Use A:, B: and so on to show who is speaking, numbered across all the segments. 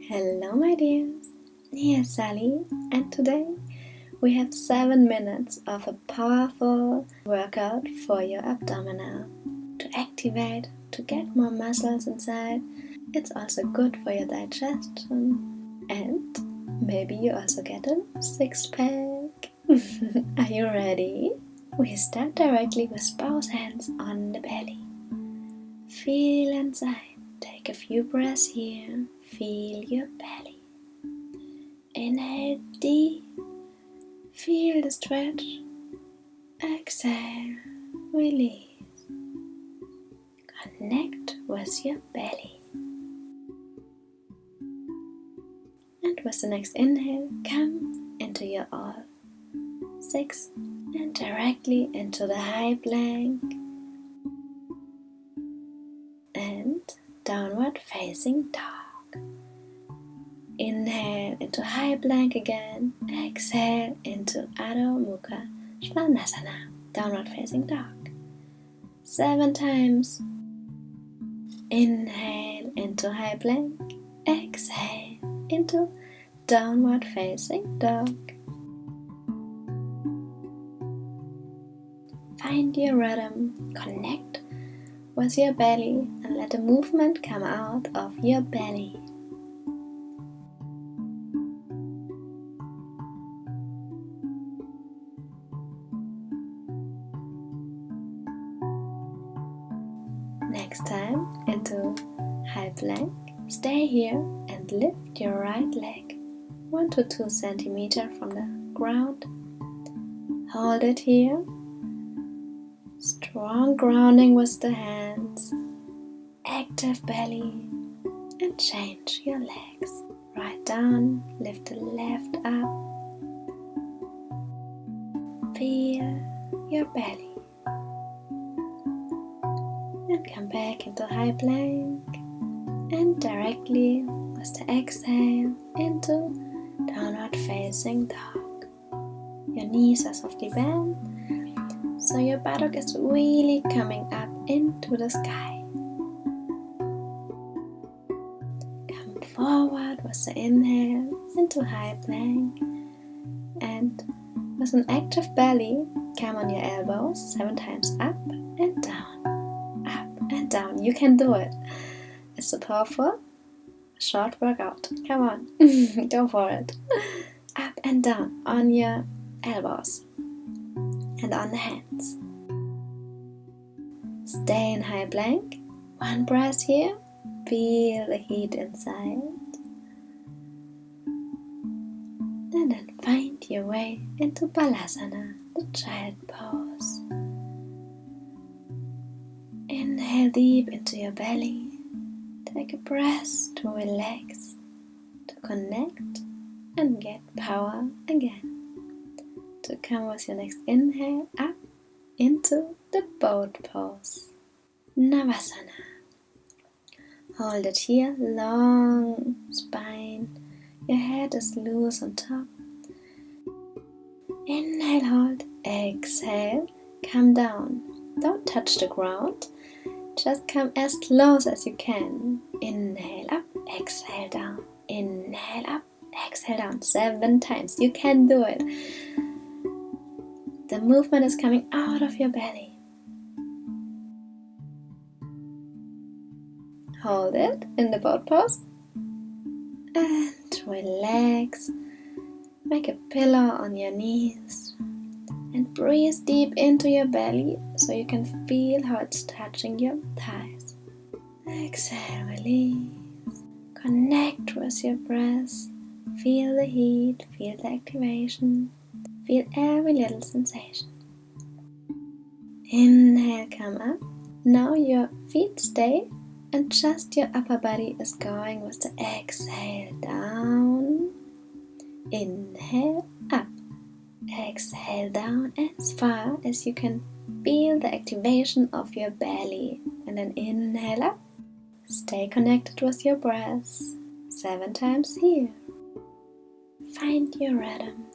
A: Hello my dears, here's Sally, and today we have 7 minutes of a powerful workout for your abdominal. To activate, to get more muscles inside. It's also good for your digestion, and maybe you also get a 6-pack. Are you ready? We start directly with both hands on the belly. Feel inside. Take a few breaths here. Feel your belly. Inhale deep. Feel the stretch. Exhale. Release. Connect with your belly. And with the next inhale, come into your all 6 and directly into the high plank and downward facing dog. Inhale into high plank again. Exhale into Adhoc, Mukha, Svanasana, downward facing dog. 7 times. Inhale into high plank. Exhale into downward facing dog. Find your rhythm. Connect with your belly and let the movement come out of your belly. Next time into high plank, stay here and lift your right leg 1 to 2 centimeters from the ground. Hold it here. Strong grounding with the hands, active belly, and change your legs. Right down, lift the left up. Feel your belly. And come back into high plank and directly with the exhale into downward facing dog. Your knees are softly bent, so your buttock is really coming up into the sky. Come forward with the inhale into high plank, and with an active belly, come on your elbows 7 times up and down. And down. You can do it. It's a powerful short workout. Come on, go for it. Up and down on your elbows and on the hands. Stay in high plank. 1 breath here. Feel the heat inside. And then find your way into Balasana, the child pose. Inhale deep into your belly. Take a breath to relax, to connect and get power again. To come with your next inhale up into the boat pose. Navasana. Hold it here, long spine. Your head is loose on top. Inhale, hold. Exhale, come down. Don't touch the ground. Just come as close as you can. Inhale up, exhale down. Inhale up, exhale down. 7 times. You can do it. The movement is coming out of your belly. Hold it in the boat pose. And relax. Make a pillow on your knees. And breathe deep into your belly so you can feel how it's touching your thighs. Exhale, release. Connect with your breath. Feel the heat, feel the activation. Feel every little sensation. Inhale, come up. Now your feet stay and just your upper body is going with the exhale down. Inhale, up. Exhale down as far as you can feel the activation of your belly. And then inhale up. Stay connected with your breath. 7 times here. Find your rhythm.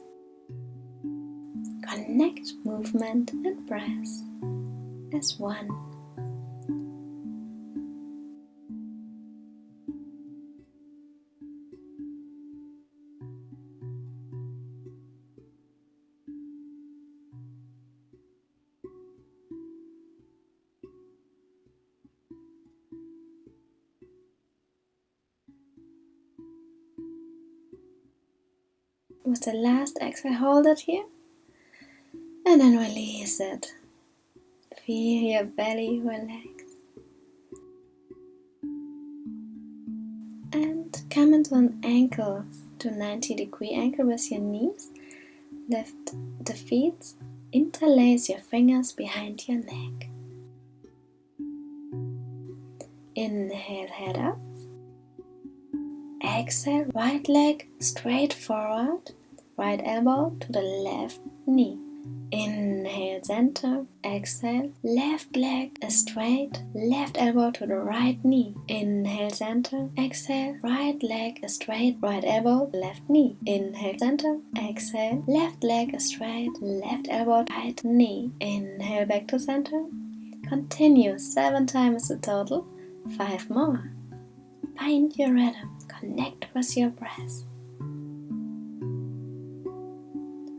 A: Connect movement and breath as one. With the last exhale, hold it here and then release it. Feel your belly relax. And come into an ankle, to a 90-degree angle with your knees. Lift the feet, interlace your fingers behind your neck. Inhale, head up. Exhale, right leg straight forward, right elbow to the left knee. Inhale, center. Exhale, left leg straight, left elbow to the right knee. Inhale, center. Exhale, right leg straight, right elbow, left knee. Inhale, center. Exhale, left leg straight, left elbow, right knee. Inhale, back to center. Continue 7 times the total. 5 more. Find your rhythm. Connect with your breath.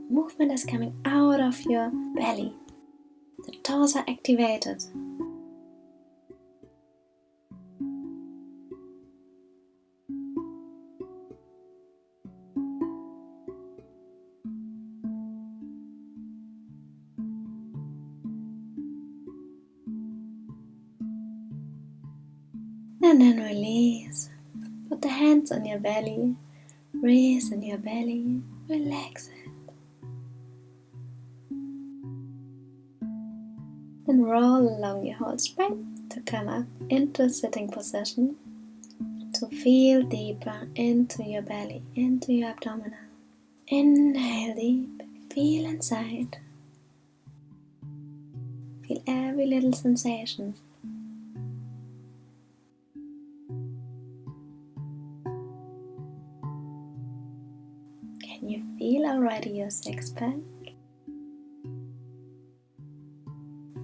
A: Movement is coming out of your belly. The toes are activated. And then release. Put the hands on your belly. Breathe in your belly. Relax it. Then roll along your whole spine to come up into sitting position. To feel deeper into your belly, into your abdominal. Inhale deep. Feel inside. Feel every little sensation. Can you feel already your six-pack?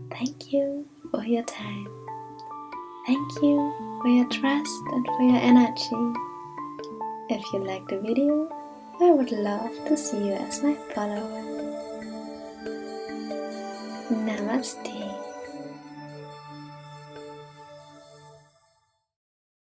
A: Thank you for your time. Thank you for your trust and for your energy. If you like the video, I would love to see you as my follower. Namaste.